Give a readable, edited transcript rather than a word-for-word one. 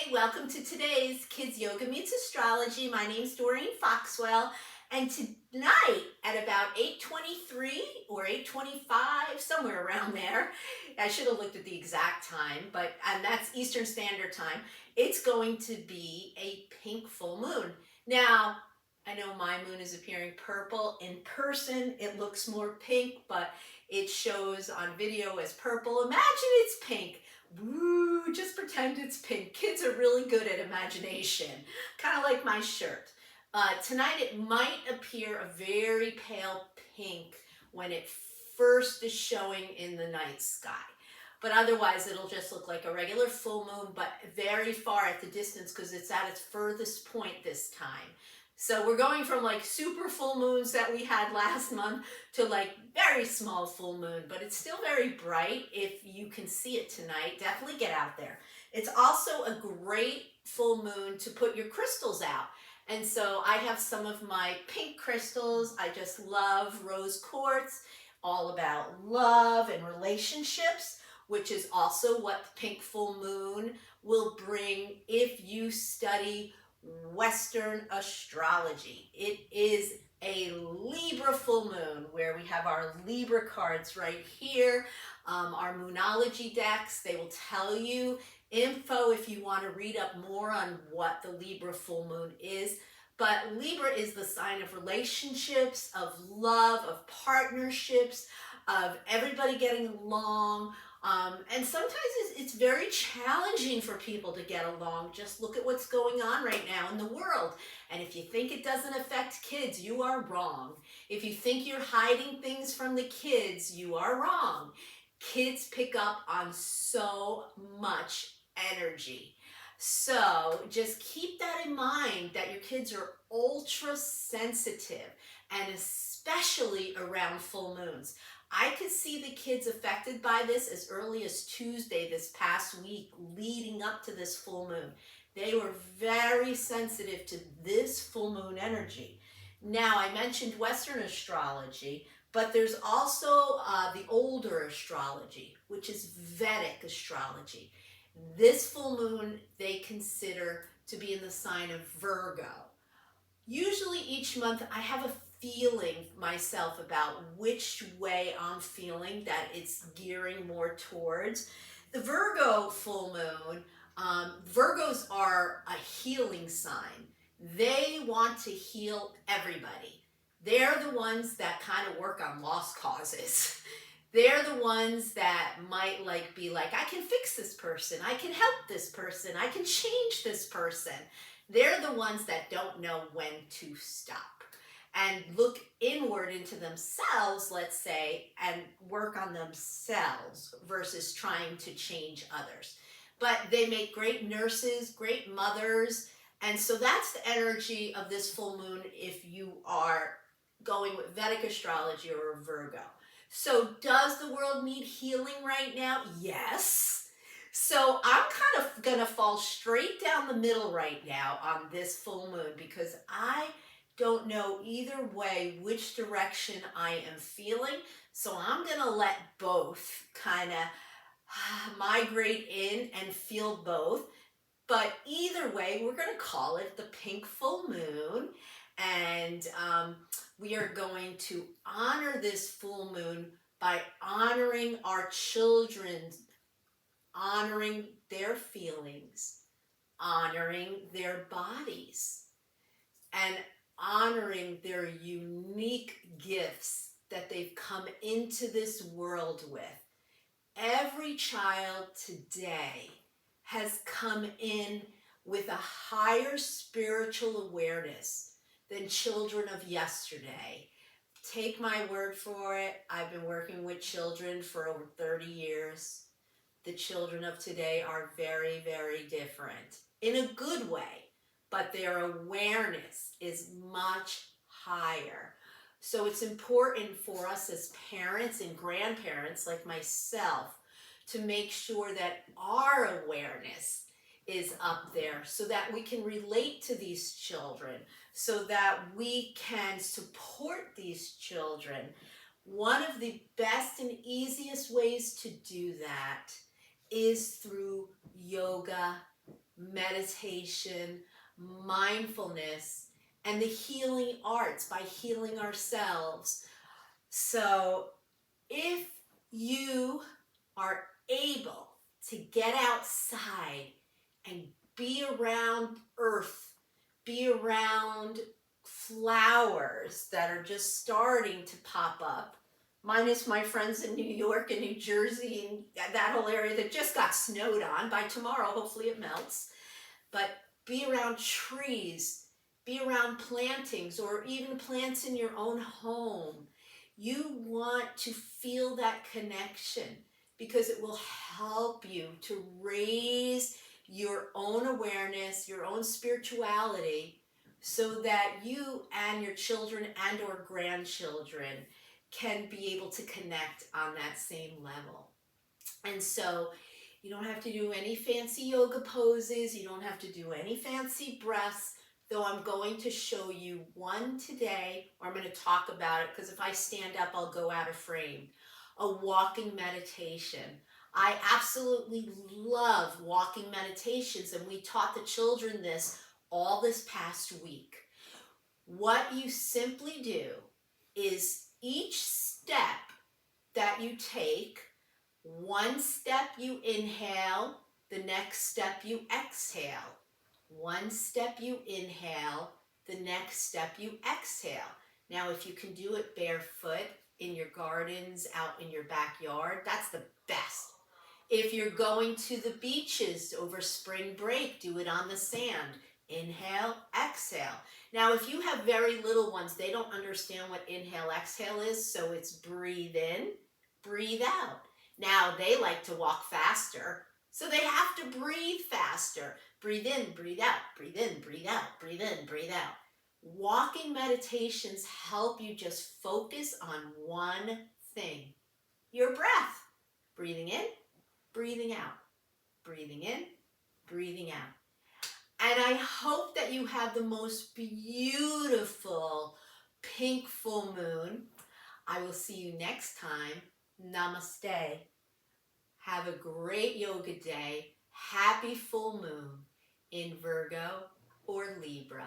Hey, welcome to today's Kids Yoga Meets Astrology. My name's Doreen Foxwell, and tonight at about 8:23 or 8:25, somewhere around there, I should have looked at the exact time, and that's Eastern Standard Time, it's going to be a pink full moon. Now, I know my moon is appearing purple. In person, it looks more pink, but it shows on video as purple. Imagine it's pink. Woo, just pretend it's pink. Kids are really good at imagination, kind of like my shirt. Tonight it might appear a very pale pink when it first is showing in the night sky. But otherwise it'll just look like a regular full moon, but very far at the distance because it's at its furthest point this time. So we're going from like super full moons that we had last month to like very small full moon, but it's still very bright. If you can see it tonight, definitely get out there. It's also a great full moon to put your crystals out. And so I have some of my pink crystals. I just love rose quartz, all about love and relationships, which is also what the pink full moon will bring if you study Western astrology. It is a Libra full moon where we have our Libra cards right here, our Moonology decks. They will tell you info if you want to read up more on what the Libra full moon is. But Libra is the sign of relationships, of love, of partnerships, of everybody getting along. And sometimes it's very challenging for people to get along. Just look at what's going on right now in the world. And if you think it doesn't affect kids, you are wrong. If you think you're hiding things from the kids, you are wrong. Kids pick up on so much energy. So just keep that in mind, that your kids are ultra sensitive, and especially around full moons. I could see the kids affected by this as early as Tuesday this past week leading up to this full moon. They were very sensitive to this full moon energy. Now, I mentioned Western astrology, but there's also the older astrology, which is Vedic astrology. This full moon they consider to be in the sign of Virgo. Usually each month I have a feeling myself about which way I'm feeling that it's gearing more towards. The Virgo full moon, Virgos are a healing sign. They want to heal everybody. They're the ones that kind of work on lost causes. They're the ones that might be like, I can fix this person, I can help this person, I can change this person. They're the ones that don't know when to stop and look inward into themselves, let's say, and work on themselves versus trying to change others. But they make great nurses, great mothers, and so that's the energy of this full moon if you are going with Vedic astrology or Virgo. So does the world need healing right now? Yes. So I'm kind of going to fall straight down the middle right now on this full moon because I don't know either way which direction I am feeling. So I'm going to let both kind of migrate in and feel both. But either way, we're going to call it the pink full moon. And we are going to honor this full moon by honoring our children, honoring their feelings, honoring their bodies, and honoring their unique gifts that they've come into this world with. Every child today has come in with a higher spiritual awareness than children of yesterday. Take my word for it. I've been working with children for over 30 years. The children of today are very, very different in a good way, but their awareness is much higher. So it's important for us as parents and grandparents like myself to make sure that our awareness is up there so that we can relate to these children, so that we can support these children. One of the best and easiest ways to do that is through yoga meditation, mindfulness, and the healing arts by healing ourselves. So if you are able to get outside and be around earth, be around flowers that are just starting to pop up, minus my friends in New York and New Jersey and that whole area that just got snowed on. By tomorrow, hopefully it melts. But be around trees, be around plantings, or even plants in your own home. You want to feel that connection because it will help you to raise your own awareness, your own spirituality, so that you and your children and or grandchildren can be able to connect on that same level. And so you don't have to do any fancy yoga poses. You don't have to do any fancy breaths, though I'm going to show you one today, or I'm going to talk about it because if I stand up, I'll go out of frame. A walking meditation. I absolutely love walking meditations, and we taught the children this all this past week. What you simply do is each step that you take, one step you inhale, the next step you exhale. One step you inhale, the next step you exhale. Now, if you can do it barefoot in your gardens, out in your backyard, that's the best. If you're going to the beaches over spring break, do it on the sand. Inhale, exhale. Now, if you have very little ones, they don't understand what inhale, exhale is, so it's breathe in, breathe out. Now, they like to walk faster, so they have to breathe faster. Breathe in, breathe out, breathe in, breathe out, breathe in, breathe out. Walking meditations help you just focus on one thing, your breath. Breathing in, breathing out, breathing in, breathing out. And I hope that you have the most beautiful pink full moon. I will see you next time. Namaste. Have a great yoga day. Happy full moon in Virgo or Libra.